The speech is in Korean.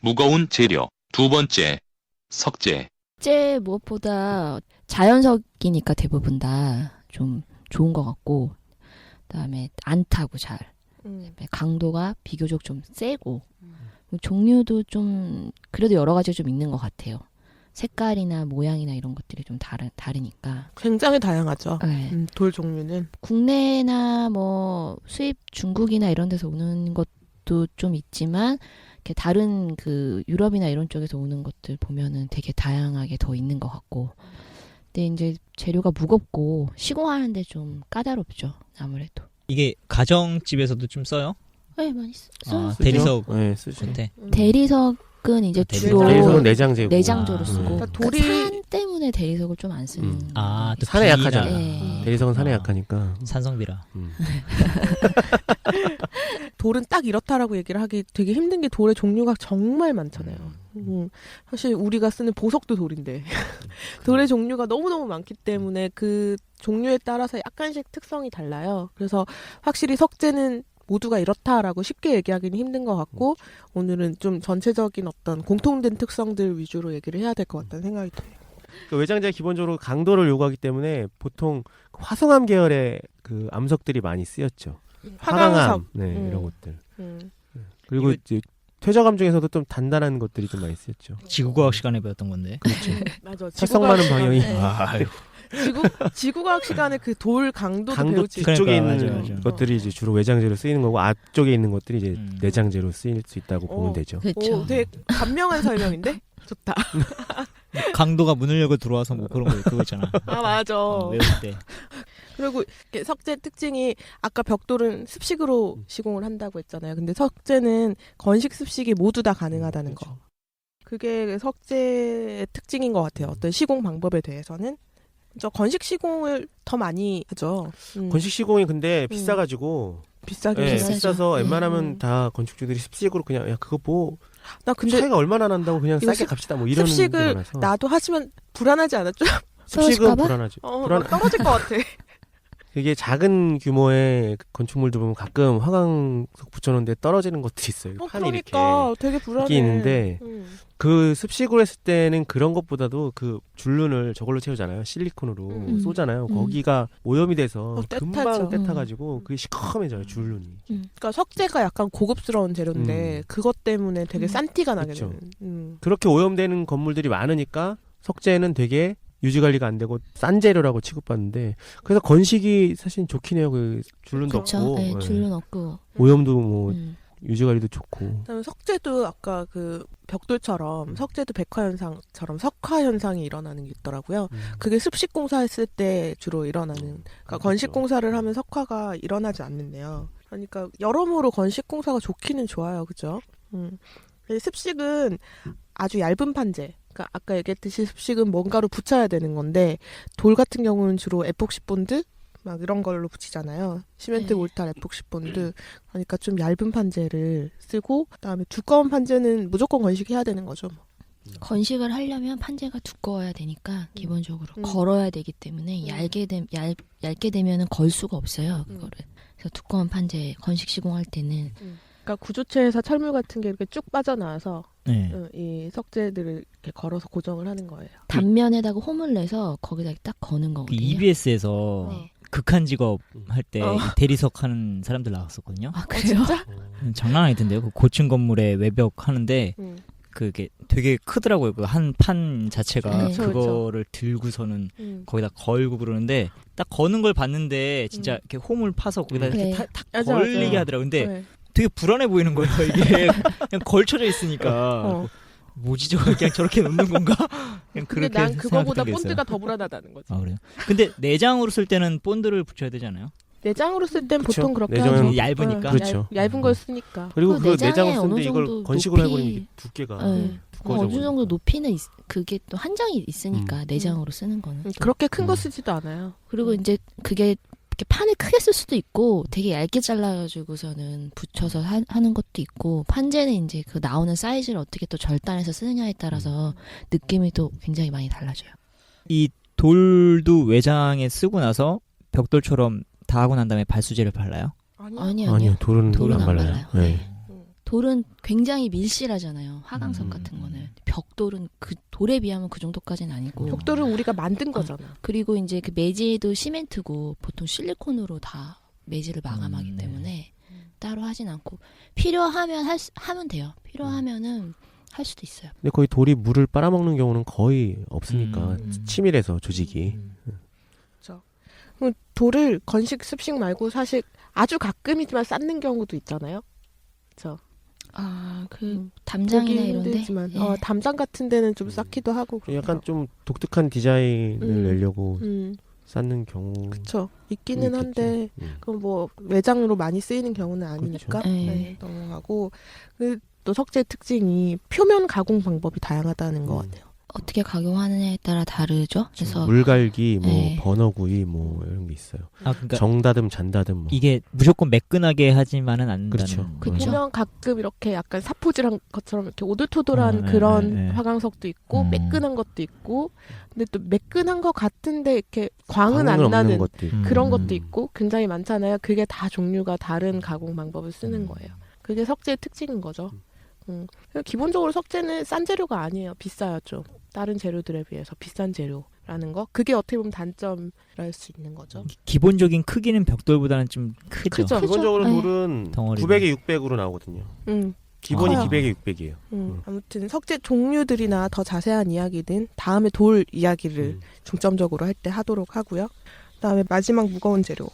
무거운 재료. 두 번째, 석재. 석재 무엇보다 자연석이니까 대부분 다 좀 좋은 것 같고, 그다음에 안 타고 잘. 강도가 비교적 좀 세고, 종류도 좀 그래도 여러 가지 좀 있는 것 같아요. 색깔이나 모양이나 이런 것들이 좀 다르니까. 굉장히 다양하죠. 네. 돌 종류는. 국내나 뭐 수입 중국이나 이런 데서 오는 것도 좀 있지만, 이렇게 다른 그 유럽이나 이런 쪽에서 오는 것들 보면은 되게 다양하게 더 있는 것 같고. 근데 이제 재료가 무겁고 시공하는데 좀 까다롭죠. 아무래도. 이게 가정집에서도 좀 써요? 네, 많이 써요. 대리석. 네, 쓰죠. 네. 대리석은 이제 주로 대리석은 내장재고. 내장재로 쓰고. 그러니까 그러니까 산 때문에 대리석을 좀 안 쓰는. 또 산에 약하잖아. 네. 대리석은 산에 약하니까. 산성비라. 돌은 딱 이렇다라고 얘기를 하기 되게 힘든 게 돌의 종류가 정말 많잖아요. 사실 우리가 쓰는 보석도 돌인데 돌의 종류가 너무너무 많기 때문에 그 종류에 따라서 약간씩 특성이 달라요. 그래서 확실히 석재는 모두가 이렇다라고 쉽게 얘기하기는 힘든 것 같고, 오늘은 좀 전체적인 어떤 공통된 특성들 위주로 얘기를 해야 될 것 같다는 생각이 들어요. 그 외장재가 기본적으로 강도를 요구하기 때문에 보통 화성암 계열의 그 암석들이 많이 쓰였죠. 화강암, 네, 이런 것들. 그리고 이제 퇴적암 중에서도 좀 단단한 것들이 좀 많이 쓰였죠. 지구과학 시간에 배웠던 건데. 그렇죠. 맞아. 활성 많은 방향이. 지구과학 시간에 그 돌 강도도 강도 배우지. 뒤쪽에 그러니까, 있는 맞아. 것들이 이제 주로 외장재로 쓰이는 거고, 앞쪽에 있는 것들이 이제 내장재로 쓰일 수 있다고 보면 되죠. 그렇죠. 오, 되게 감명한 설명인데? 좋다. 강도가 문을 열고 들어와서 뭐 그런 거 그거 있잖아. 아, 맞아. 외울 때. 그리고 이렇게 석재 특징이 아까 벽돌은 습식으로 시공을 한다고 했잖아요. 근데 석재는 건식 습식이 모두 다 가능하다는 거. 그게 석재의 특징인 것 같아요. 어떤 시공 방법에 대해서는. 저 건식 시공을 더 많이 하죠. 건식 시공이 근데 비싸가지고. 비싸게 네, 비싸죠. 비싸서 네. 웬만하면 다 건축주들이 습식으로 그냥, 야, 그거 뭐 나 근데 차이가 얼마나 난다고 그냥 이거 싸게 갑시다 뭐 이런 습식을 경우라서. 나도 하시면 불안하지 않았죠? 습식은 떨어질까봐? 불안하죠. 나 떨어질 것 같아. 이게 작은 규모의 건축물도 보면 가끔 화강석 붙여놓는데 떨어지는 것들이 있어요. 판이 그러니까 되게 불안해. 이렇게 있는데 그 습식으로 했을 때는 그런 것보다도 그 줄눈을 저걸로 채우잖아요. 실리콘으로 쏘잖아요. 거기가 오염이 돼서 금방 떼타죠. 떼타가지고 그게 시커매져요. 줄눈이. 그러니까 석재가 약간 고급스러운 재료인데 그것 때문에 되게 싼 티가 나게 그쵸. 되는. 그렇게 오염되는 건물들이 많으니까 석재는 되게 유지관리가 안 되고 싼 재료라고 취급받는데, 그래서 건식이 사실 좋긴 해요. 그 줄눈도 그렇죠. 없고, 네, 예. 줄눈 없고. 오염도 뭐 유지관리도 좋고. 그다음에 석재도 아까 그 벽돌처럼 석재도 백화현상처럼 석화현상이 일어나는 게 있더라고요. 그게 습식공사 했을 때 주로 일어나는. 그러니까 건식공사를 하면 석화가 일어나지 않는데요. 그러니까 여러모로 건식공사가 좋기는 좋아요, 그죠? 습식은 아주 얇은 판재. 그러니까 아까 얘기했듯이 습식은 뭔가로 붙여야 되는 건데, 돌 같은 경우는 주로 에폭시 본드 막 이런 걸로 붙이잖아요. 시멘트, 네. 몰타, 에폭시 본드. 그러니까 좀 얇은 판재를 쓰고, 그다음에 두꺼운 판재는 무조건 건식해야 되는 거죠. 건식을 하려면 판재가 두꺼워야 되니까 기본적으로 걸어야 되기 때문에 얇게 되면은 걸 수가 없어요. 그거를. 그래서 두꺼운 판재 건식 시공할 때는 그러니까 구조체에서 철물 같은 게 이렇게 쭉 빠져나와서 네. 이 석재들을 이렇게 걸어서 고정을 하는 거예요. 단면에다가 홈을 내서 거기다 딱 거는 그 거거든요. EBS에서 네. 극한 직업 할 때 대리석 하는 사람들 나왔었거든요. 아 그래요? 진짜? 장난 아니던데요. 그 고층 건물에 외벽 하는데 그게 되게 크더라고요. 그 한 판 자체가. 네. 그쵸, 그거를 들고서는 음. 거기다 걸고 그러는데, 딱 거는 걸 봤는데 진짜 이렇게 홈을 파서 거기다 이렇게 네. 탁 맞아, 걸리게 맞아. 하더라고요. 근데 네. 되게 불안해 보이는 거예요. 이게 그냥 걸쳐져 있으니까. 뭐지 저거 그냥 저렇게 놓는 건가? 그냥 근데 그렇게 난 그거보다 생각했던 게 있어요. 본드가 더 불안하다는 거지. 아 그래요? 근데 내장으로 쓸 때는 본드를 붙여야 되잖아요. 내장으로 쓸 땐 그쵸. 보통 그렇게 내장은 하죠. 얇으니까. 그렇죠. 얇은 걸 쓰니까. 그리고 그 그 내장에 내장을 어느 쓰는데 이걸 정도 건식으로 높이- 해버리면 이게 두께가 네. 두꺼워져 어느 정도 버리니까. 높이는 그게 또 한정이 있으니까 내장으로 쓰는 거는. 그렇게 큰 거 쓰지도 않아요. 그리고 이제 그게 이렇게 판을 크게 쓸 수도 있고 되게 얇게 잘라가지고서는 붙여서 하는 것도 있고, 판재는 이제 그 나오는 사이즈를 어떻게 또 절단해서 쓰느냐에 따라서 느낌이 또 굉장히 많이 달라져요. 이 돌도 외장에 쓰고 나서 벽돌처럼 다 하고 난 다음에 발수제를 발라요? 아니요. 아니요, 돌은 돌은 안 안 발라요. 발라요. 네. 돌은 굉장히 밀실하잖아요. 화강석 같은 거는. 벽돌은 그 돌에 비하면 그 정도까지는 아니고. 벽돌은 우리가 만든 거잖아. 그리고 이제 그 매지도 시멘트고 보통 실리콘으로 다 매지를 마감하기 네. 때문에 따로 하진 않고 필요하면 하면 돼요. 필요하면은 할 수도 있어요. 근데 거의 돌이 물을 빨아먹는 경우는 거의 없으니까 치밀해서 조직이. 돌을 건식 습식 말고 사실 아주 가끔이지만 쌓는 경우도 있잖아요. 그렇죠. 아, 그 담장이나 보기 이런데. 힘들지만 예. 담장 같은 데는 좀 쌓기도 하고. 약간 좀 독특한 디자인을 내려고 음, 쌓는 경우. 그쵸. 있기는 있겠죠. 한데 그건 뭐 외장으로 많이 쓰이는 경우는 아니니까 그렇죠. 네, 넘어가고 또 석재의 특징이 표면 가공 방법이 다양하다는 것 같아요. 어떻게 가공하느냐에 따라 다르죠. 그래서 물갈기, 뭐 네. 번어구이, 뭐 이런 게 있어요. 아, 그러니까 정다듬, 잔다듬. 뭐. 이게 무조건 매끈하게 하지만은 않는다는 그렇죠. 그 그쵸. 보면 가끔 이렇게 약간 사포질한 것처럼 이렇게 오돌토돌한 네, 그런 네, 네. 화강석도 있고 매끈한 것도 있고 근데 또 매끈한 것 같은데 이렇게 광은 광은 안 없는 나는 것도 있고. 그런 음. 것도 있고 굉장히 많잖아요. 그게 다 종류가 다른 가공 방법을 쓰는 거예요. 그게 석재의 특징인 거죠. 기본적으로 석재는 싼 재료가 아니에요. 비싸요 좀. 다른 재료들에 비해서 비싼 재료라는 거. 그게 어떻게 보면 단점이라 할 수 있는 거죠. 기본적인 크기는 벽돌보다는 좀 크죠. 크죠. 기본적으로 네. 돌은 덩어리는. 900에 600으로 나오거든요. 기본이 커요. 200에 600이에요. 아무튼 석재 종류들이나 더 자세한 이야기는 다음에 돌 이야기를 중점적으로 할 때 하도록 하고요. 그다음에 마지막 무거운 재료